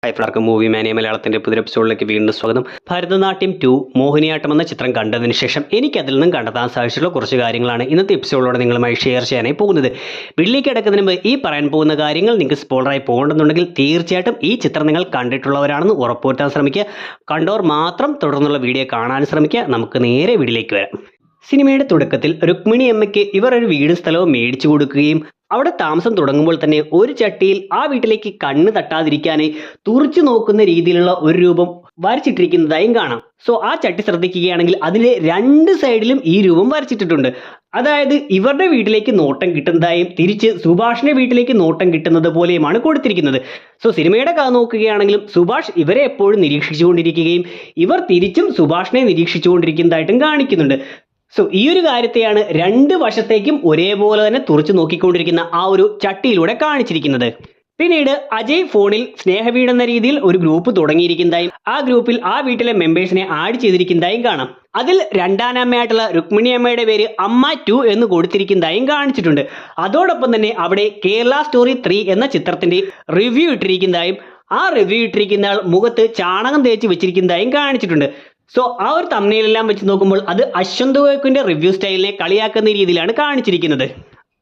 എല്ലാവർക്കും മൂവി മാനിയ മലയാളത്തിന്റെ പുതിയ എപ്പിസോഡിലേക്ക് വീണ്ടും സ്വാഗതം. ഭരതനാട്യം 2 മോഹിനിയാട്ടം എന്ന ചിത്രം കണ്ടതിന് ശേഷം എനിക്ക് അതിൽ നിന്നും കണ്ടെത്താൻ സാധിച്ചിട്ടുള്ള കുറച്ച് കാര്യങ്ങളാണ് ഇന്നത്തെ എപ്പിസോഡിലൂടെ നിങ്ങളുമായി ഷെയർ ചെയ്യാനായി പോകുന്നത്. വീട്ടിലേക്ക് കിടക്കുന്നതിന് മുമ്പ് ഈ പറയാൻ പോകുന്ന കാര്യങ്ങൾ നിങ്ങൾക്ക് സ്പോയിലറായി പോകണമെന്നുണ്ടെങ്കിൽ തീർച്ചയായിട്ടും ഈ ചിത്രം നിങ്ങൾ കണ്ടിട്ടുള്ളവരാണെന്ന് ഉറപ്പുവരുത്താൻ ശ്രമിക്കുക. കണ്ടോർ മാത്രം തുടർന്നുള്ള വീഡിയോ കാണാൻ ശ്രമിക്കുക. നമുക്ക് നേരെ വീഡിയോയിലേക്ക് വരാം. സിനിമയുടെ തുടക്കത്തിൽ രുക്മിണി അമ്മയ്ക്ക് ഇവർ ഒരു വീടും സ്ഥലവും മേടിച്ചു കൊടുക്കുകയും അവിടെ താമസം തുടങ്ങുമ്പോൾ തന്നെ ഒരു ചട്ടിയിൽ ആ വീട്ടിലേക്ക് കണ്ണ് തട്ടാതിരിക്കാനായി തുറച്ചു നോക്കുന്ന രീതിയിലുള്ള ഒരു രൂപം വരച്ചിട്ടിരിക്കുന്നതായും കാണാം. സോ ആ ചട്ടി ശ്രദ്ധിക്കുകയാണെങ്കിൽ അതിലെ രണ്ട് സൈഡിലും ഈ രൂപം വരച്ചിട്ടിട്ടുണ്ട്. അതായത് ഇവരുടെ വീട്ടിലേക്ക് നോട്ടം കിട്ടുന്നതായും തിരിച്ച് സുഭാഷിന്റെ വീട്ടിലേക്ക് നോട്ടം കിട്ടുന്നത് പോലെയുമാണ് കൊടുത്തിരിക്കുന്നത്. സോ സിനിമയുടെ കഥ നോക്കുകയാണെങ്കിലും സുഭാഷ് ഇവരെ എപ്പോഴും നിരീക്ഷിച്ചുകൊണ്ടിരിക്കുകയും ഇവർ തിരിച്ചും സുഭാഷിനെ നിരീക്ഷിച്ചുകൊണ്ടിരിക്കുന്നതായിട്ടും കാണിക്കുന്നുണ്ട്. സോ ഈ ഒരു കാര്യത്തെയാണ് രണ്ട് വശത്തേക്കും ഒരേപോലെ തന്നെ തുറച്ചു നോക്കിക്കൊണ്ടിരിക്കുന്ന ആ ഒരു ചട്ടിയിലൂടെ കാണിച്ചിരിക്കുന്നത്. പിന്നീട് അജയ് ഫോണിൽ സ്നേഹവീട് എന്ന രീതിയിൽ ഒരു ഗ്രൂപ്പ് തുടങ്ങിയിരിക്കുന്നതായും ആ ഗ്രൂപ്പിൽ ആ വീട്ടിലെ മെമ്പേഴ്സിനെ ആഡ് ചെയ്തിരിക്കുന്നതായും കാണാം. അതിൽ രണ്ടാനമ്മയായിട്ടുള്ള രുക്മിണി അമ്മയുടെ പേര് അമ്മ 2 എന്ന് കൊടുത്തിരിക്കുന്നതായും കാണിച്ചിട്ടുണ്ട്. അതോടൊപ്പം തന്നെ അവിടെ കേരള സ്റ്റോറി 3 എന്ന ചിത്രത്തിന്റെ റിവ്യൂ ഇട്ടിരിക്കുന്നതായും ആ റിവ്യൂ ഇട്ടിരിക്കുന്ന ആൾ മുഖത്ത് ചാണകം തേച്ച് വെച്ചിരിക്കുന്നതായും കാണിച്ചിട്ടുണ്ട്. സോ ആ ഒരു തമ്മിലെല്ലാം വെച്ച് നോക്കുമ്പോൾ അത് അശ്വന്ത് ഗോയക്കിന്റെ റിവ്യൂ സ്റ്റൈലിനെ കളിയാക്കുന്ന രീതിയിലാണ് കാണിച്ചിരിക്കുന്നത്.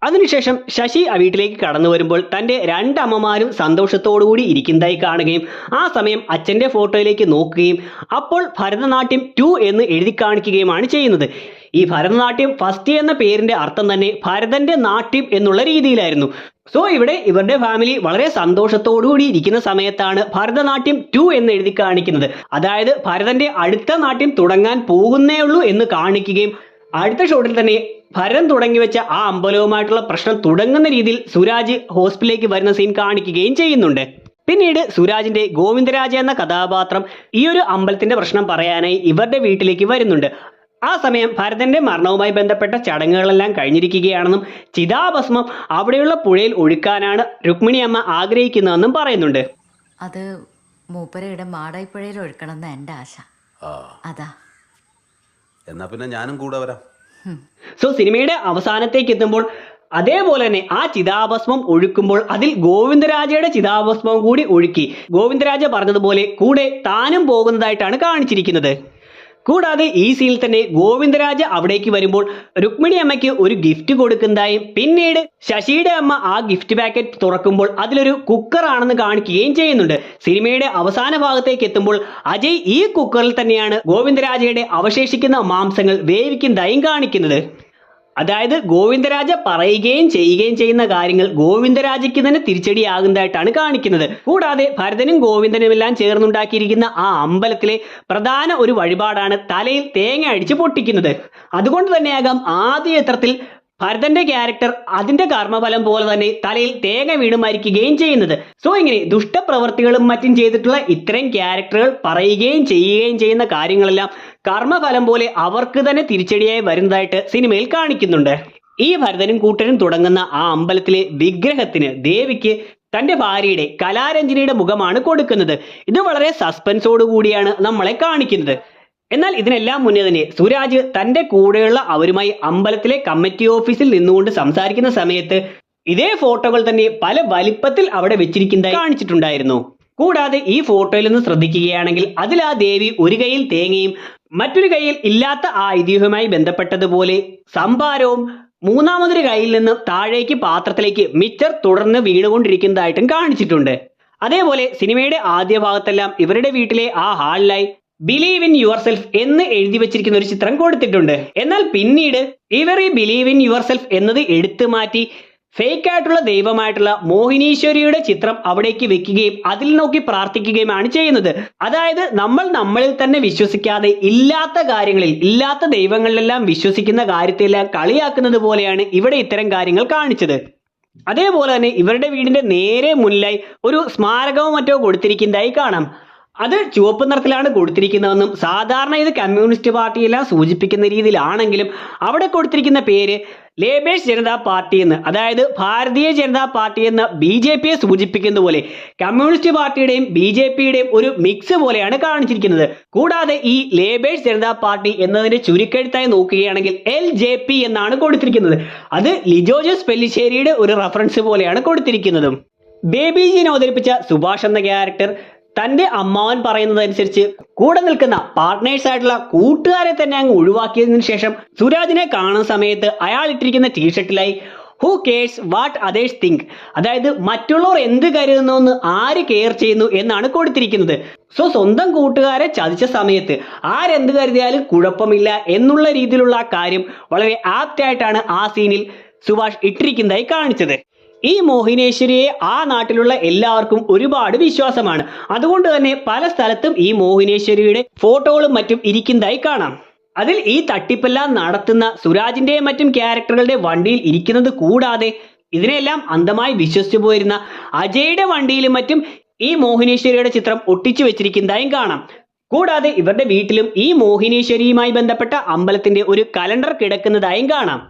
അതിനുശേഷം ശശി ആ വീട്ടിലേക്ക് കടന്നു വരുമ്പോൾ തൻ്റെ രണ്ടമ്മമാരും സന്തോഷത്തോടുകൂടി ഇരിക്കുന്നതായി കാണുകയും ആ സമയം അച്ഛൻ്റെ ഫോട്ടോയിലേക്ക് നോക്കുകയും അപ്പോൾ ഭരതനാട്യം 2 എന്ന് എഴുതി കാണിക്കുകയുമാണ് ചെയ്യുന്നത്. ഈ ഭരതനാട്യം ഫസ്റ്റ് എന്ന പേരിന്റെ അർത്ഥം തന്നെ ഭരതന്റെ നാട്യം എന്നുള്ള രീതിയിലായിരുന്നു. സോ ഇവിടെ ഇവരുടെ ഫാമിലി വളരെ സന്തോഷത്തോടുകൂടി ഇരിക്കുന്ന സമയത്താണ് ഭരതനാട്യം 2 എന്ന് എഴുതി കാണിക്കുന്നത്. അതായത് ഭരതന്റെ അടുത്ത നാട്യം തുടങ്ങാൻ പോകുന്നേ ഉള്ളൂ എന്ന് കാണിക്കുകയും അടുത്ത ഷോട്ടിൽ തന്നെ ഭരതൻ തുടങ്ങി വെച്ച ആ അമ്പലവുമായിട്ടുള്ള പ്രശ്നം തുടങ്ങുന്ന രീതിയിൽ സുരാജ് ഹോസ്പിറ്റലിലേക്ക് വരുന്ന സീൻ കാണിക്കുകയും ചെയ്യുന്നുണ്ട്. പിന്നീട് സുരാജിന്റെ ഗോവിന്ദരാജ എന്ന കഥാപാത്രം ഈ ഒരു അമ്പലത്തിന്റെ പ്രശ്നം പറയാനായി ഇവരുടെ വീട്ടിലേക്ക് വരുന്നുണ്ട്. ആ സമയം ഭരതന്റെ മരണവുമായി ബന്ധപ്പെട്ട ചടങ്ങുകളെല്ലാം കഴിഞ്ഞിരിക്കുകയാണെന്നും ചിതാഭസ്മം അവിടെയുള്ള പുഴയിൽ ഒഴുക്കാനാണ് രുക്മിണി അമ്മ ആഗ്രഹിക്കുന്നതെന്നും പറയുന്നുണ്ട്. അത് മൂപ്പരയുടെ മാടായിപ്പുഴയിൽ ഒഴുക്കണമെന്ന് എൻ്റെ ആശ. അതാ എന്നാ പിന്നെ ഞാനും കൂടെ വരാം. സോ സിനിമയുടെ അവസാനത്തേക്ക് എത്തുമ്പോൾ അതേപോലെ തന്നെ ആ ചിതാഭസ്മം ഒഴുക്കുമ്പോൾ അതിൽ ഗോവിന്ദരാജയുടെ ചിതാഭസ്മം കൂടി ഒഴുക്കി ഗോവിന്ദരാജ പറഞ്ഞതുപോലെ കൂടെ താനും പോകുന്നതായിട്ടാണ് കാണിച്ചിരിക്കുന്നത്. കൂടാതെ ഈ സീനിൽ തന്നെ ഗോവിന്ദരാജ അവിടേക്ക് വരുമ്പോൾ രുക്മിണി അമ്മയ്ക്ക് ഒരു ഗിഫ്റ്റ് കൊടുക്കുന്നതായും പിന്നീട് ശശിയുടെ അമ്മ ആ ഗിഫ്റ്റ് പാക്കറ്റ് തുറക്കുമ്പോൾ അതിലൊരു കുക്കർ ആണെന്ന് കാണിക്കുകയും ചെയ്യുന്നുണ്ട്. സിനിമയുടെ അവസാന ഭാഗത്തേക്ക് എത്തുമ്പോൾ അജയ് ഈ കുക്കറിൽ തന്നെയാണ് ഗോവിന്ദരാജയുടെ അവശേഷിക്കുന്ന മാംസങ്ങൾ വേവിക്കുന്നതായും കാണിക്കുന്നത്. അതായത് ഗോവിന്ദരാജ പറയുകയും ചെയ്യുകയും ചെയ്യുന്ന കാര്യങ്ങൾ ഗോവിന്ദരാജയ്ക്ക് തന്നെ തിരിച്ചടിയാകുന്നതായിട്ടാണ് കാണിക്കുന്നത്. കൂടാതെ ഭരതനും ഗോവിന്ദനും എല്ലാം ചേർന്നുണ്ടാക്കിയിരിക്കുന്ന ആ അമ്പലത്തിലെ പ്രധാന ഒരു വഴിപാടാണ് തലയിൽ തേങ്ങ അടിച്ച് പൊട്ടിക്കുന്നത്. അതുകൊണ്ട് തന്നെയാകാം ആദ്യ ചിത്രത്തിൽ ഭരതന്റെ ക്യാരക്ടർ അതിന്റെ കർമ്മഫലം പോലെ തന്നെ തലയിൽ തേങ്ങ വീണ് മരിക്കുകയും ചെയ്യുന്നത്. സോ ഇങ്ങനെ ദുഷ്ടപ്രവർത്തികളും മറ്റും ചെയ്തിട്ടുള്ള ഇത്തരം ക്യാരക്ടറുകൾ പറയുകയും ചെയ്യുകയും ചെയ്യുന്ന കാര്യങ്ങളെല്ലാം കർമ്മഫലം പോലെ അവർക്ക് തന്നെ തിരിച്ചടിയായി വരുന്നതായിട്ട് സിനിമയിൽ കാണിക്കുന്നുണ്ട്. ഈ ഭരതനും കൂട്ടരും തുടങ്ങുന്ന ആ അമ്പലത്തിലെ വിഗ്രഹത്തിന് ദേവിക്ക് തന്റെ ഭാര്യയുടെ കലാരഞ്ജനിയുടെ മുഖമാണ് കൊടുക്കുന്നത്. ഇത് വളരെ സസ്പെൻസോട് കൂടിയാണ് നമ്മളെ കാണിക്കുന്നത്. എന്നാൽ ഇതിനെല്ലാം മുന്നേ തന്നെ സുരാജ് തന്റെ കൂടെയുള്ള അവരുമായി അമ്പലത്തിലെ കമ്മിറ്റി ഓഫീസിൽ നിന്നുകൊണ്ട് സംസാരിക്കുന്ന സമയത്ത് ഇതേ ഫോട്ടോകൾ തന്നെ പല വലിപ്പത്തിൽ അവിടെ വെച്ചിരിക്കുന്നതായി കാണിച്ചിട്ടുണ്ടായിരുന്നു. കൂടാതെ ഈ ഫോട്ടോയിൽ നിന്ന് ശ്രദ്ധിക്കുകയാണെങ്കിൽ അതിൽ ആ ദേവി ഒരു കൈയിൽ തേങ്ങയും മറ്റൊരു കൈയിൽ ഇല്ലാത്ത ആ ഐതിഹ്യവുമായി ബന്ധപ്പെട്ടതുപോലെ സംഭാരവും മൂന്നാമതൊരു കൈയിൽ നിന്ന് താഴേക്ക് പാത്രത്തിലേക്ക് മിച്ചർ തുടർന്ന് വീണുകൊണ്ടിരിക്കുന്നതായിട്ടും കാണിച്ചിട്ടുണ്ട്. അതേപോലെ സിനിമയുടെ ആദ്യ ഭാഗത്തെല്ലാം ഇവരുടെ വീട്ടിലെ ആ ഹാളിലായി ബിലീവ് ഇൻ യുവർ സെൽഫ് എന്ന് എഴുതി വെച്ചിരിക്കുന്ന ഒരു ചിത്രം കൊടുത്തിട്ടുണ്ട്. എന്നാൽ പിന്നീട് ഇവർ ഈ ബിലീവ് ഇൻ യുവർ സെൽഫ് എന്നത് എടുത്തു മാറ്റി ഫേക്ക് ആയിട്ടുള്ള ദൈവമായിട്ടുള്ള മോഹിനീശ്വരിയുടെ ചിത്രം അവിടേക്ക് വെക്കുകയും അതിൽ നോക്കി പ്രാർത്ഥിക്കുകയുമാണ് ചെയ്യുന്നത്. അതായത് നമ്മൾ നമ്മളിൽ തന്നെ വിശ്വസിക്കാതെ ഇല്ലാത്ത കാര്യങ്ങളിൽ ഇല്ലാത്ത ദൈവങ്ങളിലെല്ലാം വിശ്വസിക്കുന്ന കാര്യത്തെല്ലാം കളിയാക്കുന്നത് പോലെയാണ് ഇവിടെ ഇത്തരം കാര്യങ്ങൾ കാണിച്ചത്. അതേപോലെ തന്നെ ഇവരുടെ വീടിന്റെ നേരെ മുന്നിലായി ഒരു സ്മാരകവും മറ്റോ കൊടുത്തിരിക്കുന്നതായി കാണാം. അത് ചുവപ്പ് നിറത്തിലാണ് കൊടുത്തിരിക്കുന്നതെന്നും സാധാരണ ഇത് കമ്മ്യൂണിസ്റ്റ് പാർട്ടിയെല്ലാം സൂചിപ്പിക്കുന്ന രീതിയിലാണെങ്കിലും അവിടെ കൊടുത്തിരിക്കുന്ന പേര് ലേബേഴ്സ് ജനതാ പാർട്ടി എന്ന്, അതായത് ഭാരതീയ ജനതാ പാർട്ടി എന്ന BJPയെ സൂചിപ്പിക്കുന്ന പോലെ കമ്മ്യൂണിസ്റ്റ് പാർട്ടിയുടെയും BJPയുടെയും ഒരു മിക്സ് പോലെയാണ് കാണിച്ചിരിക്കുന്നത്. കൂടാതെ ഈ ലേബേഴ്സ് ജനതാ പാർട്ടി എന്നതിന്റെ ചുരുക്കെഴുത്തായി നോക്കുകയാണെങ്കിൽ LJP എന്നാണ് കൊടുത്തിരിക്കുന്നത്. അത് ലിജോ ജോസ് പെല്ലിശ്ശേരിയുടെ ഒരു റെഫറൻസ് പോലെയാണ് കൊടുത്തിരിക്കുന്നതും. ബേബി ജീൻ അവതരിപ്പിച്ച സുഭാഷ് എന്ന ക്യാരക്ടർ തന്റെ അമ്മാവൻ പറയുന്നതനുസരിച്ച് കൂടെ നിൽക്കുന്ന പാർട്ട്നേഴ്സ് ആയിട്ടുള്ള കൂട്ടുകാരെ തന്നെ അങ്ങ് ഒഴിവാക്കിയതിനു ശേഷം സുരാജിനെ കാണുന്ന സമയത്ത് അയാൾ ഇട്ടിരിക്കുന്ന ടീഷർട്ടിലായി who cares what others think, അതായത് മറ്റുള്ളവർ എന്ത് കരുതുന്നു എന്ന് ആര് കെയർ ചെയ്യുന്നു എന്നാണ് കൊടുത്തിരിക്കുന്നത്. സോ സ്വന്തം കൂട്ടുകാരെ ചതിച്ച സമയത്ത് ആരെന്ത് കരുതിയാലും കുഴപ്പമില്ല എന്നുള്ള രീതിയിലുള്ള ആ കാര്യം വളരെ ആപ്റ്റ് ആയിട്ടാണ് ആ സീനിൽ സുഭാഷ് ഇട്ടിരിക്കുന്നതായി കാണിച്ചത്. ഈ മോഹിനേശ്വരിയെ ആ നാട്ടിലുള്ള എല്ലാവർക്കും ഒരുപാട് വിശ്വാസമാണ്. അതുകൊണ്ട് തന്നെ പല സ്ഥലത്തും ഈ മോഹിനേശ്വരിയുടെ ഫോട്ടോകളും മറ്റും ഇരിക്കുന്നതായി കാണാം. അതിൽ ഈ തട്ടിപ്പെല്ലാം നടത്തുന്ന സുരാജിന്റെയും മറ്റും ക്യാരക്ടറുകളുടെ വണ്ടിയിൽ ഇരിക്കുന്നത് കൂടാതെ ഇതിനെല്ലാം അന്ധമായി വിശ്വസിച്ചു പോയിരുന്ന അജയുടെ വണ്ടിയിലും മറ്റും ഈ മോഹിനേശ്വരിയുടെ ചിത്രം ഒട്ടിച്ചു വെച്ചിരിക്കുന്നതായും കാണാം. കൂടാതെ ഇവരുടെ വീട്ടിലും ഈ മോഹിനേശ്വരിയുമായി ബന്ധപ്പെട്ട അമ്പലത്തിന്റെ ഒരു കലണ്ടർ കിടക്കുന്നതായും കാണാം.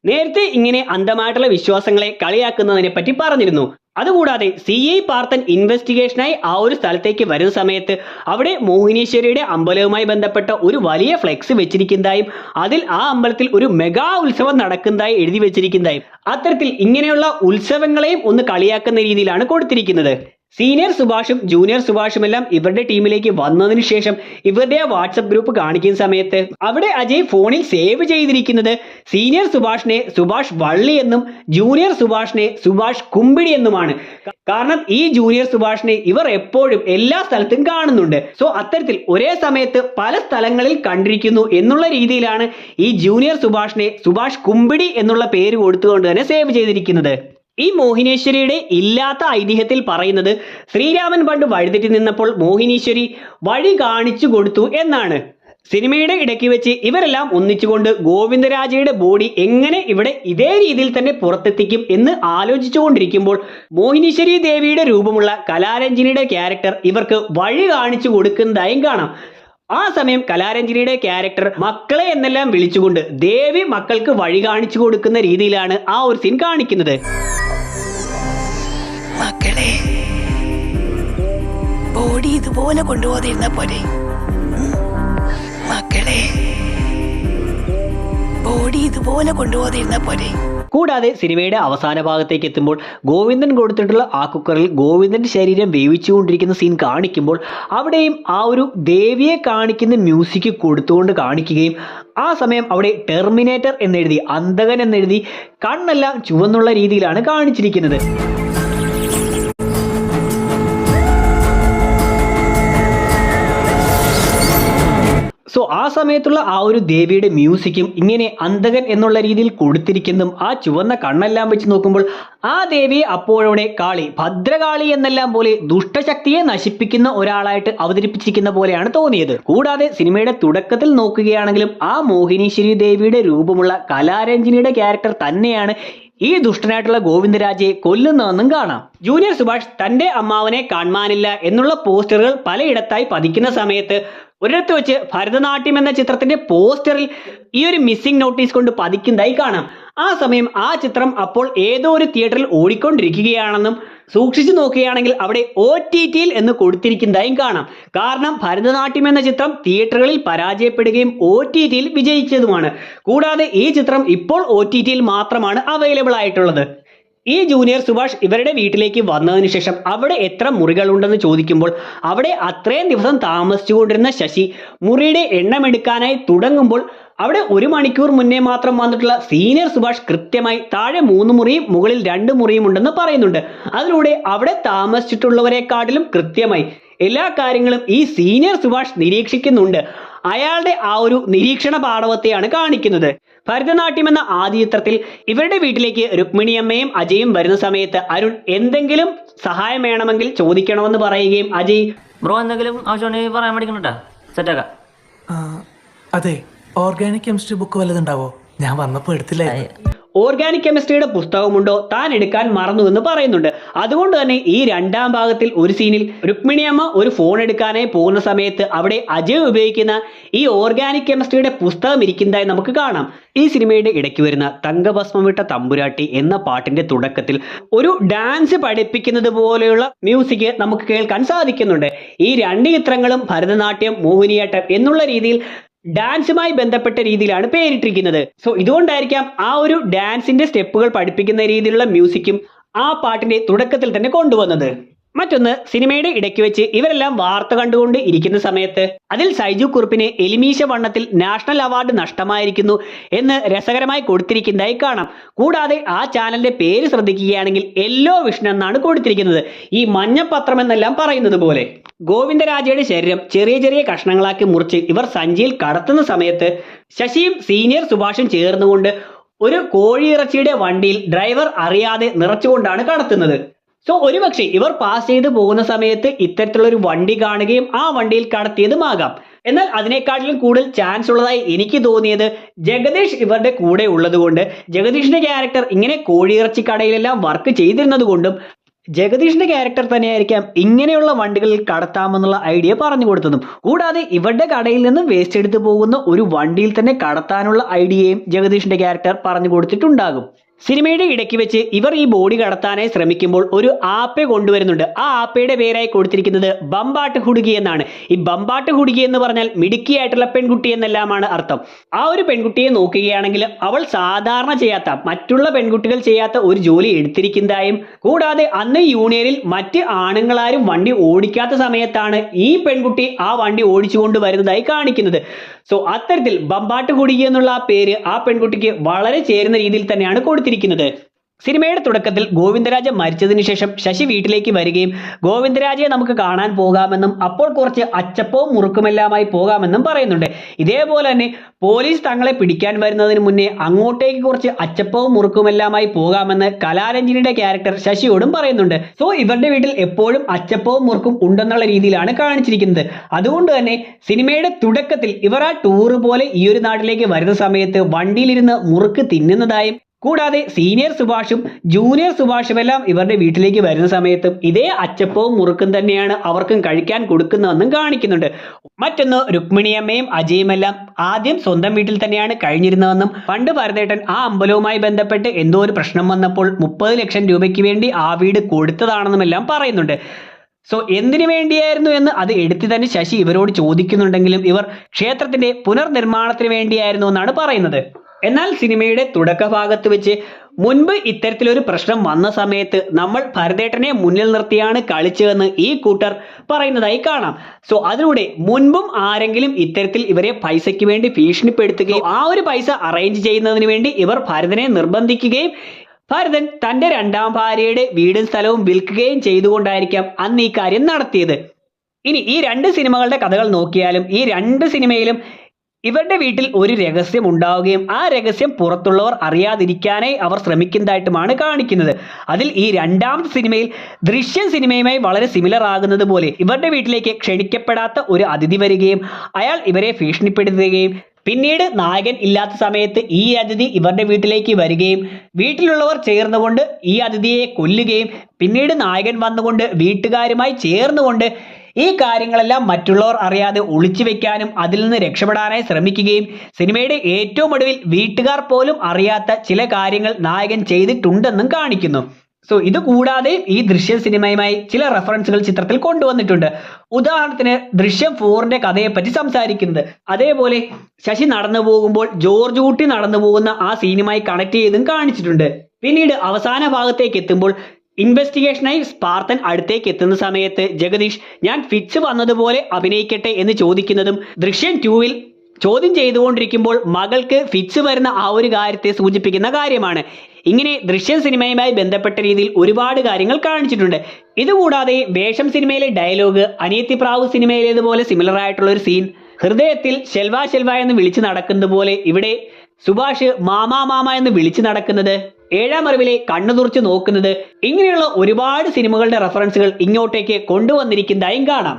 നേരത്തെ ഇങ്ങനെ അന്ധമായിട്ടുള്ള വിശ്വാസങ്ങളെ കളിയാക്കുന്നതിനെ പറ്റി പറഞ്ഞിരുന്നു. അതുകൂടാതെ CI പാർത്ഥൻ ഇൻവെസ്റ്റിഗേഷനായി ആ ഒരു സ്ഥലത്തേക്ക് വരുന്ന സമയത്ത് അവിടെ മോഹിനേശ്വരിയുടെ അമ്പലവുമായി ബന്ധപ്പെട്ട ഒരു വലിയ ഫ്ലെക്സ് വെച്ചിരിക്കുന്നതായും അതിൽ ആ അമ്പലത്തിൽ ഒരു മെഗാ ഉത്സവം നടക്കുന്നതായി എഴുതി വെച്ചിരിക്കുന്നതായും അത്തരത്തിൽ ഇങ്ങനെയുള്ള ഉത്സവങ്ങളെയും ഒന്ന് കളിയാക്കുന്ന രീതിയിലാണ് കൊടുത്തിരിക്കുന്നത്. സീനിയർ സുഭാഷും ജൂനിയർ സുഭാഷും എല്ലാം ഇവരുടെ ടീമിലേക്ക് വന്നതിന് ശേഷം ഇവരുടെ വാട്സപ്പ് ഗ്രൂപ്പ് കാണിക്കുന്ന സമയത്ത് അവിടെ അജയ് ഫോണിൽ സേവ് ചെയ്തിരിക്കുന്നത് സീനിയർ സുഭാഷിനെ സുഭാഷ് വള്ളി എന്നും ജൂനിയർ സുഭാഷിനെ സുഭാഷ് കുമ്പിടി എന്നുമാണ്. കാരണം ഈ ജൂനിയർ സുഭാഷിനെ ഇവർ എപ്പോഴും എല്ലാ സ്ഥലത്തും കാണുന്നുണ്ട്. സോ അത്തരത്തിൽ ഒരേ സമയത്ത് പല സ്ഥലങ്ങളിൽ കണ്ടിരിക്കുന്നു എന്നുള്ള രീതിയിലാണ് ഈ ജൂനിയർ സുഭാഷിനെ സുഭാഷ് കുമ്പിടി എന്നുള്ള പേര് കൊടുത്തുകൊണ്ട് തന്നെ സേവ് ചെയ്തിരിക്കുന്നത്. ഈ മോഹിനേശ്വരിയുടെ ഇല്ലാത്ത ഐതിഹ്യത്തിൽ പറയുന്നത് ശ്രീരാമൻ പണ്ട് വഴിതെറ്റി നിന്നപ്പോൾ മോഹിനീശ്വരി വഴി കാണിച്ചു കൊടുത്തു എന്നാണ്. സിനിമയുടെ ഇടയ്ക്ക് വെച്ച് ഇവരെല്ലാം ഒന്നിച്ചുകൊണ്ട് ഗോവിന്ദരാജയുടെ ബോഡി എങ്ങനെ ഇവിടെ ഇതേ രീതിയിൽ തന്നെ പുറത്തെത്തിക്കും എന്ന് ആലോചിച്ചുകൊണ്ടിരിക്കുമ്പോൾ മോഹിനീശ്വരി ദേവിയുടെ രൂപമുള്ള കലാരഞ്ജിനിയുടെ ക്യാരക്ടർ ഇവർക്ക് വഴി കാണിച്ചു കൊടുക്കുന്നതായും കാണാം. ആ സമയം കലാരഞ്ജിനിയുടെ ക്യാരക്ടർ മക്കളെ എന്നെല്ലാം വിളിച്ചുകൊണ്ട് ദേവി മക്കൾക്ക് വഴി കാണിച്ചു കൊടുക്കുന്ന രീതിയിലാണ് ആ ഒരു സീൻ കാണിക്കുന്നത്. മക്കളെ, ബോഡി ഇതുപോലെ കൊണ്ടുപോകുന്ന പോലെ മക്കളെ, ബോഡി ഇതുപോലെ കൊണ്ടുപോകുന്ന പോലെ. കൂടാതെ സിനിമയുടെ അവസാന ഭാഗത്തേക്ക് എത്തുമ്പോൾ ഗോവിന്ദൻ കൊടുത്തിട്ടുള്ള ആ കുക്കറിൽ ഗോവിന്ദന്റെ ശരീരം വേവിച്ചുകൊണ്ടിരിക്കുന്ന സീൻ കാണിക്കുമ്പോൾ അവിടെയും ആ ഒരു ദേവിയെ കാണിക്കുന്ന മ്യൂസിക് കൊടുത്തുകൊണ്ട് കാണിക്കുകയും ആ സമയം അവിടെ ടെർമിനേറ്റർ എന്നെഴുതി അന്തകൻ എന്നെഴുതി കണ്ണെല്ലാം ചുവന്നുള്ള രീതിയിലാണ് കാണിച്ചിരിക്കുന്നത്. സോ ആ സമയത്തുള്ള ആ ഒരു ദേവിയുടെ മ്യൂസിക്കും ഇങ്ങനെ അന്തകൻ എന്നുള്ള രീതിയിൽ കൊടുത്തിരിക്കുന്നതും ആ ചുവന്ന കണ്ണെല്ലാം വെച്ച് നോക്കുമ്പോൾ ആ ദേവിയെ അപ്പോഴവിടെ കാളി ഭദ്രകാളി എന്നെല്ലാം പോലെ ദുഷ്ടശക്തിയെ നശിപ്പിക്കുന്ന ഒരാളായിട്ട് അവതരിപ്പിച്ചിരിക്കുന്ന പോലെയാണ് തോന്നിയത്. കൂടാതെ സിനിമയുടെ തുടക്കത്തിൽ നോക്കുകയാണെങ്കിലും ആ മോഹിനീശ്വരി ദേവിയുടെ രൂപമുള്ള കലാരഞ്ജിനിയുടെ ക്യാരക്ടർ തന്നെയാണ് ഈ ദുഷ്ടനായിട്ടുള്ള ഗോവിന്ദരാജയെ കൊല്ലുന്നതെന്നും കാണാം. ജൂനിയർ സുഭാഷ് തന്റെ അമ്മാവനെ കാണാനില്ല എന്നുള്ള പോസ്റ്ററുകൾ പലയിടത്തായി പതിക്കുന്ന സമയത്ത് ഒരിടത്ത് വെച്ച് ഭരതനാട്യം എന്ന ചിത്രത്തിന്റെ പോസ്റ്ററിൽ ഈ ഒരു മിസ്സിംഗ് നോട്ടീസ് കൊണ്ട് പതിക്കുന്നതായി കാണാം. ആ സമയം ആ ചിത്രം അപ്പോൾ ഏതോ ഒരു തിയേറ്ററിൽ ഓടിക്കൊണ്ടിരിക്കുകയാണെന്നും സൂക്ഷിച്ചു നോക്കുകയാണെങ്കിൽ അവിടെ OTTയിൽ എന്ന് കൊടുത്തിരിക്കുന്നതായും കാണാം. കാരണം ഭരതനാട്യം എന്ന ചിത്രം തിയേറ്ററുകളിൽ പരാജയപ്പെടുകയും OTTയിൽ വിജയിച്ചതുമാണ്. കൂടാതെ ഈ ചിത്രം ഇപ്പോൾ OTTയിൽ മാത്രമാണ് അവൈലബിൾ ആയിട്ടുള്ളത്. ഈ ജൂനിയർ സുഭാഷ് ഇവരുടെ വീട്ടിലേക്ക് വന്നതിന് ശേഷം അവിടെ എത്ര മുറികളുണ്ടെന്ന് ചോദിക്കുമ്പോൾ അവിടെ അത്രയും ദിവസം താമസിച്ചുകൊണ്ടിരുന്ന ശശി മുറിയുടെ എണ്ണമെടുക്കാനായി തുടങ്ങുമ്പോൾ അവിടെ 1 മണിക്കൂർ മുന്നേ മാത്രം വന്നിട്ടുള്ള സീനിയർ സുഭാഷ് കൃത്യമായി താഴെ 3 മുറിയും മുകളിൽ 2 മുറിയും ഉണ്ടെന്ന് പറയുന്നുണ്ട്. അതിലൂടെ അവിടെ താമസിച്ചിട്ടുള്ളവരെക്കാട്ടിലും കൃത്യമായി എല്ലാ കാര്യങ്ങളും ഈ സീനിയർ സുഭാഷ് നിരീക്ഷിക്കുന്നുണ്ട്. അയാളുടെ ആ ഒരു നിരീക്ഷണ പാടവത്തെയാണ് കാണിക്കുന്നത്. ഭരതനാട്യം എന്ന ആദ്യ ചിത്രത്തിൽ ഇവരുടെ വീട്ടിലേക്ക് രുക്മിണിയമ്മയും അജയും വരുന്ന സമയത്ത് അരുൺ എന്തെങ്കിലും സഹായം വേണമെങ്കിൽ ചോദിക്കണമെന്ന് പറയുകയും അജയ് ബ്രോ എന്തെങ്കിലും ആവശ്യമുണ്ടെങ്കിൽ പറയാൻ പഠിക്കണട്ടാ സെറ്റാക്കാം. അതെ, ഓർഗാനിക് കെമിസ്ട്രി ബുക്ക് വല്ലതുണ്ടാവോ? ഞാൻ വന്നപ്പോൾ എടുത്തില്ലേ. ഓർഗാനിക് കെമിസ്ട്രിയുടെ പുസ്തകമുണ്ടോ താൻ എടുക്കാൻ മറന്നു എന്ന് പറയുന്നുണ്ട്. അതുകൊണ്ട് തന്നെ ഈ രണ്ടാം ഭാഗത്തിൽ ഒരു സീനിൽ രുക്മിണിയമ്മ ഒരു ഫോൺ എടുക്കാനായി പോകുന്ന സമയത്ത് അവിടെ അജയ് ഉപയോഗിക്കുന്ന ഈ ഓർഗാനിക് കെമിസ്ട്രിയുടെ പുസ്തകം ഇരിക്കുന്നതായി നമുക്ക് കാണാം. ഈ സിനിമയുടെ ഇടയ്ക്ക് വരുന്ന തങ്കഭസ്മം വിട്ട തമ്പുരാട്ടി എന്ന പാട്ടിന്റെ തുടക്കത്തിൽ ഒരു ഡാൻസ് പഠിപ്പിക്കുന്നത് പോലെയുള്ള മ്യൂസിക് നമുക്ക് കേൾക്കാൻ സാധിക്കുന്നുണ്ട്. ഈ 2 ചിത്രങ്ങളും ഭരതനാട്യം മോഹിനിയാട്ടം എന്നുള്ള രീതിയിൽ ഡാൻസുമായി ബന്ധപ്പെട്ട രീതിയിലാണ് പേരിട്ടിരിക്കുന്നത്. സോ ഇതുകൊണ്ടായിരിക്കാം ആ ഒരു ഡാൻസിന്റെ സ്റ്റെപ്പുകൾ പഠിപ്പിക്കുന്ന രീതിയിലുള്ള മ്യൂസിക്കും ആ പാട്ടിന്റെ തുടക്കത്തിൽ തന്നെ കൊണ്ടുവന്നത്. മറ്റൊന്ന്, സിനിമയുടെ ഇടയ്ക്ക് വെച്ച് ഇവരെല്ലാം വാർത്ത കണ്ടുകൊണ്ട് ഇരിക്കുന്ന സമയത്ത് അതിൽ സൈജു കുറുപ്പിന് എലിമീശ വണ്ണത്തിൽ നാഷണൽ അവാർഡ് നഷ്ടമായിരിക്കുന്നു എന്ന് രസകരമായി കൊടുത്തിരിക്കുന്നതായി കാണാം. കൂടാതെ ആ ചാനലിന്റെ പേര് ശ്രദ്ധിക്കുകയാണെങ്കിൽ യെല്ലോ വിഷൻ എന്നാണ് കൊടുത്തിരിക്കുന്നത്, ഈ മഞ്ഞപ്പത്രം എന്നെല്ലാം പറയുന്നത് പോലെ. ഗോവിന്ദരാജയുടെ ശരീരം ചെറിയ ചെറിയ കഷ്ണങ്ങളാക്കി മുറിച്ച് ഇവർ സഞ്ചിയിൽ കടത്തുന്ന സമയത്ത് ശശിയും സീനിയർ സുഭാഷും ചേർന്നുകൊണ്ട് ഒരു കോഴിയിറച്ചിയുടെ വണ്ടിയിൽ ഡ്രൈവർ അറിയാതെ നിറച്ചുകൊണ്ടാണ് കടത്തുന്നത്. സോ ഒരുപക്ഷെ ഇവർ പാസ് ചെയ്ത് പോകുന്ന സമയത്ത് ഇത്തരത്തിലുള്ള ഒരു വണ്ടി കാണുകയും ആ വണ്ടിയിൽ കടത്തിയതുമാകാം. എന്നാൽ അതിനേക്കാട്ടിലും കൂടുതൽ ചാൻസ് ഉള്ളതായി എനിക്ക് തോന്നിയത് ജഗദീഷ് ഇവരുടെ കൂടെ ഉള്ളതുകൊണ്ട്, ജഗദീഷിന്റെ ക്യാരക്ടർ ഇങ്ങനെ കോഴിയിറച്ചി കടയിലെല്ലാം വർക്ക് ചെയ്തിരുന്നത് കൊണ്ടും ജഗദീഷിന്റെ ക്യാരക്ടർ തന്നെയായിരിക്കാം ഇങ്ങനെയുള്ള വണ്ടികളിൽ കടത്താമെന്നുള്ള ഐഡിയ പറഞ്ഞു കൊടുത്തതും. കൂടാതെ ഇവരുടെ കടയിൽ നിന്ന് വേസ്റ്റ് എടുത്തു പോകുന്ന ഒരു വണ്ടിയിൽ തന്നെ കടത്താനുള്ള ഐഡിയയും ജഗദീഷിന്റെ ക്യാരക്ടർ പറഞ്ഞു കൊടുത്തിട്ടുണ്ടാകും. സിനിമയുടെ ഇടയ്ക്ക് വെച്ച് ഇവർ ഈ ബോഡി കടത്താനായി ശ്രമിക്കുമ്പോൾ ഒരു ആപ്പെ കൊണ്ടുവരുന്നുണ്ട്. ആ ആപ്പയുടെ പേരായി കൊടുത്തിരിക്കുന്നത് ബമ്പാട്ട് ഹുടുഗി എന്നാണ്. ഈ ബമ്പാട്ട് ഹുടുഗി എന്ന് പറഞ്ഞാൽ മിടുക്കിയായിട്ടുള്ള പെൺകുട്ടി എന്നെല്ലാമാണ് അർത്ഥം. ആ ഒരു പെൺകുട്ടിയെ നോക്കുകയാണെങ്കിൽ അവൾ സാധാരണ ചെയ്യാത്ത, മറ്റുള്ള പെൺകുട്ടികൾ ചെയ്യാത്ത ഒരു ജോലി എടുത്തിരിക്കുന്നതായും, കൂടാതെ അന്ന് യൂണിയനിൽ മറ്റ് ആണുങ്ങളാരും വണ്ടി ഓടിക്കാത്ത സമയത്താണ് ഈ പെൺകുട്ടി ആ വണ്ടി ഓടിച്ചുകൊണ്ട് വരുന്നതായി കാണിക്കുന്നത്. സോ അത്തരത്തിൽ ബമ്പാട്ട് ഹുടുഗി എന്നുള്ള ആ പേര് ആ പെൺകുട്ടിക്ക് വളരെ ചേരുന്ന രീതിയിൽ തന്നെയാണ് കൊടുത്തിരിക്കുന്നത്. സിനിമയുടെ തുടക്കത്തിൽ ഗോവിന്ദരാജ മരിച്ചതിന് ശേഷം ശശി വീട്ടിലേക്ക് വരികയും ഗോവിന്ദരാജയെ നമുക്ക് കാണാൻ പോകാമെന്നും അപ്പോൾ കുറച്ച് അച്ചപ്പവും മുറുക്കുമെല്ലാമായി പോകാമെന്നും പറയുന്നുണ്ട്. ഇതേപോലെ തന്നെ പോലീസ് തങ്ങളെ പിടിക്കാൻ വരുന്നതിന് മുന്നേ അങ്ങോട്ടേക്ക് കുറച്ച് അച്ചപ്പവും മുറുക്കുമെല്ലാമായി പോകാമെന്ന് കലാരഞ്ജിനിയുടെ ക്യാരക്ടർ ശശിയോടും പറയുന്നുണ്ട്. സോ ഇവരുടെ വീട്ടിൽ എപ്പോഴും അച്ചപ്പവും മുറുക്കും ഉണ്ടെന്നുള്ള രീതിയിലാണ് കാണിച്ചിരിക്കുന്നത്. അതുകൊണ്ട് തന്നെ സിനിമയുടെ തുടക്കത്തിൽ ഇവർ ആ ടൂറ് പോലെ ഈ ഒരു നാട്ടിലേക്ക് വരുന്ന സമയത്ത് വണ്ടിയിലിരുന്ന് മുറുക്ക് തിന്നുന്നതായും, കൂടാതെ സീനിയർ സുഭാഷും ജൂനിയർ സുഭാഷും എല്ലാം ഇവരുടെ വീട്ടിലേക്ക് വരുന്ന സമയത്തും ഇതേ അച്ചപ്പവും മുറുക്കും തന്നെയാണ് അവർക്കും കഴിക്കാൻ കൊടുക്കുന്നതെന്നും കാണിക്കുന്നുണ്ട്. മറ്റൊന്ന്, രുക്മിണിയമ്മയും അജയും എല്ലാം ആദ്യം സ്വന്തം വീട്ടിൽ തന്നെയാണ് കഴിഞ്ഞിരുന്നതെന്നും പണ്ട് ഭരതേട്ടൻ ആ അമ്പലവുമായി ബന്ധപ്പെട്ട് എന്തോ ഒരു പ്രശ്നം വന്നപ്പോൾ 30 ലക്ഷം രൂപയ്ക്ക് വേണ്ടി ആ വീട് കൊടുത്തതാണെന്നും എല്ലാം പറയുന്നുണ്ട്. സോ എന്തിനു വേണ്ടിയായിരുന്നു എന്ന് അത് എടുത്തു തന്നെ ശശി ഇവരോട് ചോദിക്കുന്നുണ്ടെങ്കിലും ഇവർ ക്ഷേത്രത്തിന്റെ പുനർനിർമ്മാണത്തിന് വേണ്ടിയായിരുന്നു എന്നാണ് പറയുന്നത്. എന്നാൽ സിനിമയുടെ തുടക്ക ഭാഗത്ത് വെച്ച് മുൻപ് ഇത്തരത്തിലൊരു പ്രശ്നം വന്ന സമയത്ത് നമ്മൾ ഭരതേട്ടനെ മുന്നിൽ നിർത്തിയാണ് കളിച്ചതെന്ന് ഈ കൂട്ടർ പറയുന്നതായി കാണാം. സോ അതിലൂടെ മുൻപും ആരെങ്കിലും ഇത്തരത്തിൽ ഇവരെ പൈസയ്ക്ക് വേണ്ടി ഭീഷണിപ്പെടുത്തുകയും ആ ഒരു പൈസ അറേഞ്ച് ചെയ്യുന്നതിന് വേണ്ടി ഇവർ ഭരതനെ നിർബന്ധിക്കുകയും ഭരതൻ തന്റെ രണ്ടാം ഭാര്യയുടെ വീടും സ്ഥലവും വിൽക്കുകയും ചെയ്തുകൊണ്ടായിരിക്കാം അന്ന് ഈ കാര്യം നടത്തിയത്. ഇനി ഈ രണ്ട് സിനിമകളുടെ കഥകൾ നോക്കിയാലും ഈ രണ്ട് സിനിമയിലും ഇവരുടെ വീട്ടിൽ ഒരു രഹസ്യം ഉണ്ടാവുകയും ആ രഹസ്യം പുറത്തുള്ളവർ അറിയാതിരിക്കാനായി അവർ ശ്രമിക്കുന്നതായിട്ടുമാണ് കാണിക്കുന്നത്. അതിൽ ഈ രണ്ടാമത്തെ സിനിമയിൽ ദൃശ്യം സിനിമയുമായി വളരെ സിമിലർ ആകുന്നത് പോലെ ഇവരുടെ വീട്ടിലേക്ക് ക്ഷണിക്കപ്പെടാത്ത ഒരു അതിഥി വരികയും അയാൾ ഇവരെ ഭീഷണിപ്പെടുത്തുകയും പിന്നീട് നായകൻ ഇല്ലാത്ത സമയത്ത് ഈ അതിഥി ഇവരുടെ വീട്ടിലേക്ക് വരികയും വീട്ടിലുള്ളവർ ചേർന്നുകൊണ്ട് ഈ അതിഥിയെ കൊല്ലുകയും പിന്നീട് നായകൻ വന്നുകൊണ്ട് വീട്ടുകാരുമായി ചേർന്നുകൊണ്ട് ഈ കാര്യങ്ങളെല്ലാം മറ്റുള്ളവർ അറിയാതെ ഒളിച്ചു വെക്കാനും അതിൽ നിന്ന് രക്ഷപ്പെടാനായി ശ്രമിക്കുകയും സിനിമയുടെ ഏറ്റവും ഒടുവിൽ വീട്ടുകാർ പോലും അറിയാത്ത ചില കാര്യങ്ങൾ നായകൻ ചെയ്തിട്ടുണ്ടെന്നും കാണിക്കുന്നു. സോ ഇത് കൂടാതെ ഈ ദൃശ്യം സിനിമയുമായി ചില റെഫറൻസുകൾ ചിത്രത്തിൽ കൊണ്ടുവന്നിട്ടുണ്ട്. ഉദാഹരണത്തിന് ദൃശ്യം 4ന്റെ കഥയെപ്പറ്റി സംസാരിക്കുന്നത്, അതേപോലെ ശശി നടന്നു പോകുമ്പോൾ ജോർജ് കുട്ടി നടന്നു പോകുന്ന ആ സീനുമായി കണക്ട് ചെയ്തും കാണിച്ചിട്ടുണ്ട്. പിന്നീട് അവസാന ഭാഗത്തേക്ക് എത്തുമ്പോൾ ഇൻവെസ്റ്റിഗേഷനായി സ്പാർത്തൻ അടുത്തേക്ക് എത്തുന്ന സമയത്ത് ജഗദീഷ് ഞാൻ ഫിറ്റ്സ് വന്നതുപോലെ അഭിനയിക്കട്ടെ എന്ന് ചോദിക്കുന്നതും ദൃശ്യം 2-ൽ ചോദ്യം ചെയ്തുകൊണ്ടിരിക്കുമ്പോൾ മകൾക്ക് ഫിറ്റ്സ് വരുന്ന ആ ഒരു കാര്യത്തെ സൂചിപ്പിക്കുന്ന കാര്യമാണ്. ഇങ്ങനെ ദൃശ്യം സിനിമയുമായി ബന്ധപ്പെട്ട രീതിയിൽ ഒരുപാട് കാര്യങ്ങൾ കാണിച്ചിട്ടുണ്ട്. ഇതുകൂടാതെ വേഷം സിനിമയിലെ ഡയലോഗ് അനിയത്തി പ്രാവ് സിനിമയിലേതുപോലെ സിമിലർ ആയിട്ടുള്ള ഒരു സീൻ, ഹൃദയത്തിൽ ശെൽവ ശെൽവ എന്ന് വിളിച്ചു നടക്കുന്നത് പോലെ ഇവിടെ സുഭാഷ് മാമാ മാമ എന്ന് വിളിച്ചു നടക്കുന്നത്, ഏഴാം അറിവിലെ കണ്ണു തുറച്ച് നോക്കുന്നത്, ഇങ്ങനെയുള്ള ഒരുപാട് സിനിമകളുടെ റെഫറൻസുകൾ ഇങ്ങോട്ടേക്ക് കൊണ്ടുവന്നിരിക്കുന്നതായും കാണാം.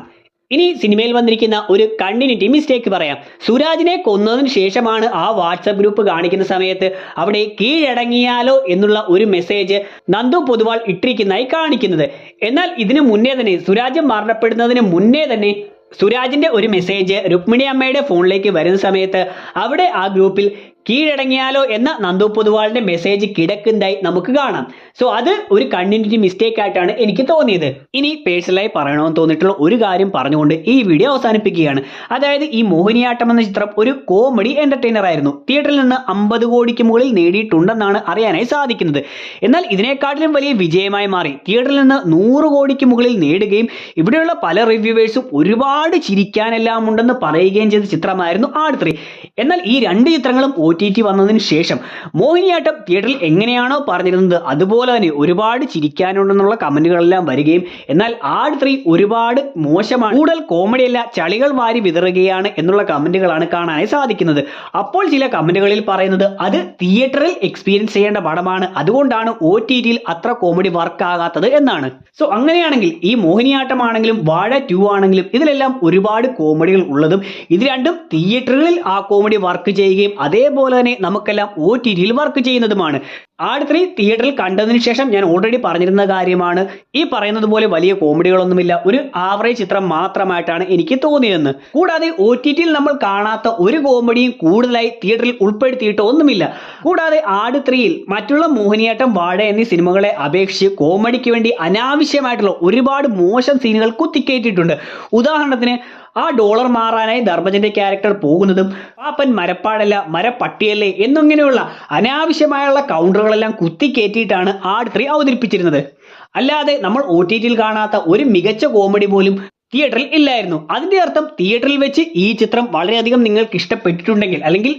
ഇനി സിനിമയിൽ വന്നിരിക്കുന്ന ഒരു കണ്ടിന്യൂറ്റി മിസ്റ്റേക്ക് പറയാം. സുരാജിനെ കൊന്നതിന് ശേഷമാണ് ആ വാട്സപ്പ് ഗ്രൂപ്പ് കാണിക്കുന്ന സമയത്ത് അവിടെ കീഴടങ്ങിയാലോ എന്നുള്ള ഒരു മെസ്സേജ് നന്ദു പൊതുവാൾ ഇട്ടിരിക്കുന്നതായി കാണിക്കുന്നത്. എന്നാൽ ഇതിനു മുന്നേ തന്നെ, സുരാജ് മരണപ്പെടുന്നതിന് മുന്നേ തന്നെ സുരാജിന്റെ ഒരു മെസ്സേജ് രുക്മിണി അമ്മയുടെ ഫോണിലേക്ക് വരുന്ന സമയത്ത് അവിടെ ആ ഗ്രൂപ്പിൽ കീഴടങ്ങിയാലോ എന്ന നന്ദു പൊതുവാളിന്റെ മെസ്സേജ് കിടക്കുന്നതായി നമുക്ക് കാണാം. സോ അത് ഒരു കണ്ടിന്യൂറ്റി മിസ്റ്റേക്ക് ആയിട്ടാണ് എനിക്ക് തോന്നിയത്. ഇനി പേഴ്സണലായി പറയണമെന്ന് തോന്നിയിട്ടുള്ള ഒരു കാര്യം പറഞ്ഞുകൊണ്ട് ഈ വീഡിയോ അവസാനിപ്പിക്കുകയാണ്. അതായത് ഈ മോഹിനിയാട്ടം എന്ന ചിത്രം ഒരു കോമഡി എന്റർടൈനർ ആയിരുന്നു. തിയേറ്ററിൽ നിന്ന് 50 കോടിക്ക് മുകളിൽ നേടിയിട്ടുണ്ടെന്നാണ് അറിയാനായി സാധിക്കുന്നത്. എന്നാൽ ഇതിനെക്കാട്ടിലും വലിയ വിജയമായി മാറി തിയേറ്ററിൽ നിന്ന് 100 കോടിക്ക് മുകളിൽ നേടുകയും ഇവിടെയുള്ള പല റിവ്യൂവേഴ്സും ഒരുപാട് ചിരിക്കാനെല്ലാം ഉണ്ടെന്ന് പറയുകയും ചെയ്ത ചിത്രമായിരുന്നു ആട് 3. എന്നാൽ ഈ രണ്ട് ചിത്രങ്ങളും OTT വന്നതിന് ശേഷം മോഹിനിയാട്ടം തിയേറ്ററിൽ എങ്ങനെയാണോ പറഞ്ഞിരുന്നത് അതുപോലെ തന്നെ ഒരുപാട് ചിരിക്കാനുണ്ടെന്നുള്ള കമന്റുകളെല്ലാം വരികയും എന്നാൽ ആട് 3 ഒരുപാട് മോശമാണ്, കൂടുതൽ കോമഡിയല്ല, ചളികൾ വാരി വിതറുകയാണ് എന്നുള്ള കമന്റുകളാണ് കാണാനായി സാധിക്കുന്നത്. അപ്പോൾ ചില കമന്റുകളിൽ പറയുന്നത് അത് തിയേറ്ററിൽ എക്സ്പീരിയൻസ് ചെയ്യേണ്ട പടമാണ്, അതുകൊണ്ടാണ് OTTയിൽ അത്ര കോമഡി വർക്ക് ആകാത്തത് എന്നാണ്. സോ അങ്ങനെയാണെങ്കിൽ ഈ മോഹിനിയാട്ടം ആണെങ്കിലും വാഴ 2 ആണെങ്കിലും ഇതിലെല്ലാം ഒരുപാട് കോമഡികൾ ഉള്ളതും ഇത് രണ്ടും തിയേറ്ററുകളിൽ ആ കോമഡി വർക്ക് ചെയ്യുകയും അതേപോലെ തന്നെ നമുക്കെല്ലാം OTTയിൽ വർക്ക് ചെയ്യുന്നതുമാണ്. ആട് 3 തിയേറ്ററിൽ കണ്ടതിന് ശേഷം ഞാൻ ഓൾറെഡി പറഞ്ഞിരുന്ന കാര്യമാണ്, ഈ പറയുന്നത് പോലെ വലിയ കോമഡികളൊന്നുമില്ല, ഒരു ആവറേജ് ചിത്രം മാത്രമായിട്ടാണ് എനിക്ക് തോന്നിയതെന്ന്. കൂടാതെ OTTയിൽ നമ്മൾ കാണാത്ത ഒരു കോമഡിയും കൂടുതലായി തിയേറ്ററിൽ ഉൾപ്പെടുത്തിയിട്ട് ഒന്നുമില്ല. കൂടാതെ ആട് 3യിൽ മറ്റുള്ള മോഹിനിയാട്ടം, വാഴ എന്നീ സിനിമകളെ അപേക്ഷിച്ച് കോമഡിക്ക് വേണ്ടി അനാവശ്യമായിട്ടുള്ള ഒരുപാട് മോശം സീനുകൾ കുത്തിക്കയറ്റിയിട്ടുണ്ട്. ഉദാഹരണത്തിന് ആ ഡോളർ മാറാനായി ധർമ്മജന്റെ ക്യാരക്ടർ പോകുന്നതും പാപ്പൻ മരപ്പാടല്ല മരപ്പട്ടിയല്ലേ എന്നിങ്ങനെയുള്ള അനാവശ്യമായുള്ള കൗണ്ടറുകളെല്ലാം കുത്തിക്കയറ്റിയിട്ടാണ് ആട് 3 അവതരിപ്പിച്ചിരുന്നത്. അല്ലാതെ നമ്മൾ OTTയിൽ കാണാത്ത ഒരു മികച്ച കോമഡി പോലും തിയേറ്ററിൽ ഇല്ലായിരുന്നു. അതിന്റെ അർത്ഥം തിയേറ്ററിൽ വെച്ച് ഈ ചിത്രം വളരെയധികം നിങ്ങൾക്ക് ഇഷ്ടപ്പെട്ടിട്ടുണ്ടെങ്കിൽ അല്ലെങ്കിൽ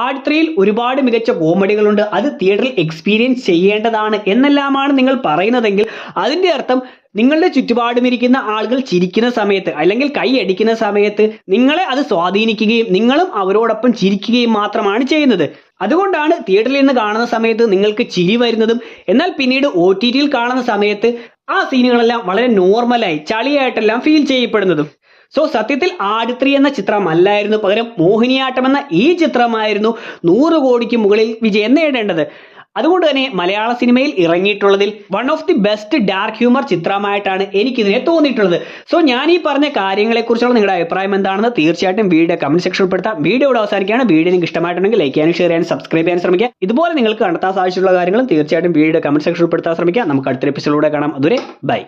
ആട് 3യിൽ ഒരുപാട് മികച്ച കോമഡികളുണ്ട്, അത് തിയേറ്ററിൽ എക്സ്പീരിയൻസ് ചെയ്യേണ്ടതാണ് എന്നെല്ലാമാണ് നിങ്ങൾ പറയുന്നതെങ്കിൽ അതിന്റെ അർത്ഥം നിങ്ങളുടെ ചുറ്റുപാടും ഇരിക്കുന്ന ആളുകൾ ചിരിക്കുന്ന സമയത്ത് അല്ലെങ്കിൽ കൈയടിക്കുന്ന സമയത്ത് നിങ്ങളെ അത് സ്വാധീനിക്കുകയും നിങ്ങളും അവരോടൊപ്പം ചിരിക്കുകയും മാത്രമാണ് ചെയ്യുന്നത്. അതുകൊണ്ടാണ് തിയേറ്ററിൽ നിന്ന് കാണുന്ന സമയത്ത് നിങ്ങൾക്ക് ചിരി വരുന്നതും എന്നാൽ പിന്നീട് OTTയിൽ കാണുന്ന സമയത്ത് ആ സീനുകളെല്ലാം വളരെ നോർമലായി ചളിയായിട്ടെല്ലാം ഫീൽ ചെയ്യപ്പെടുന്നതും. സോ സത്യത്തിൽ ആട് 3 എന്ന ചിത്രമല്ലായിരുന്നു, പകരം മോഹിനിയാട്ടം എന്ന ഈ ചിത്രമായിരുന്നു 100 കോടിക്ക് മുകളിൽ വിജയം നേടേണ്ടത്. അതുകൊണ്ട് തന്നെ മലയാള സിനിമയിൽ ഇറങ്ങിയിട്ടുള്ളതിൽ one of the best dark humour ചിത്രമായിട്ടാണ് എനിക്കിതിനെ തോന്നിയിട്ടുള്ളത്. സോ ഞാൻ ഈ പറഞ്ഞ കാര്യങ്ങളെക്കുറിച്ചുള്ള നിങ്ങളുടെ അഭിപ്രായം എന്താണെന്ന് തീർച്ചയായിട്ടും വീഡിയോ കമന്റ് സെക്ഷനിൽ പെടുത്താം. വീഡിയോ ഇവിടെ അവസാനിക്കുകയാണ്. വീഡിയോ നിങ്ങൾക്ക് ഇഷ്ടമായിട്ടുണ്ടെങ്കിൽ ലൈക്ക് ചെയ്യാനും ഷെയർ ചെയ്യാനും സബ്സ്ക്രൈബ് ചെയ്യാൻ ശ്രമിക്കുക. ഇതുപോലെ നിങ്ങൾക്ക് കണ്ടെത്താൻ സാധിച്ചിട്ടുള്ള കാര്യങ്ങളും തീർച്ചയായിട്ടും വീഡിയോ കമന്റ് സെക്ഷനിൽ പെടുത്താൻ ശ്രമിക്കുക. നമുക്ക് അടുത്ത എപ്പിസോഡിലൂടെ കാണാം. അതുവരെ ബൈ.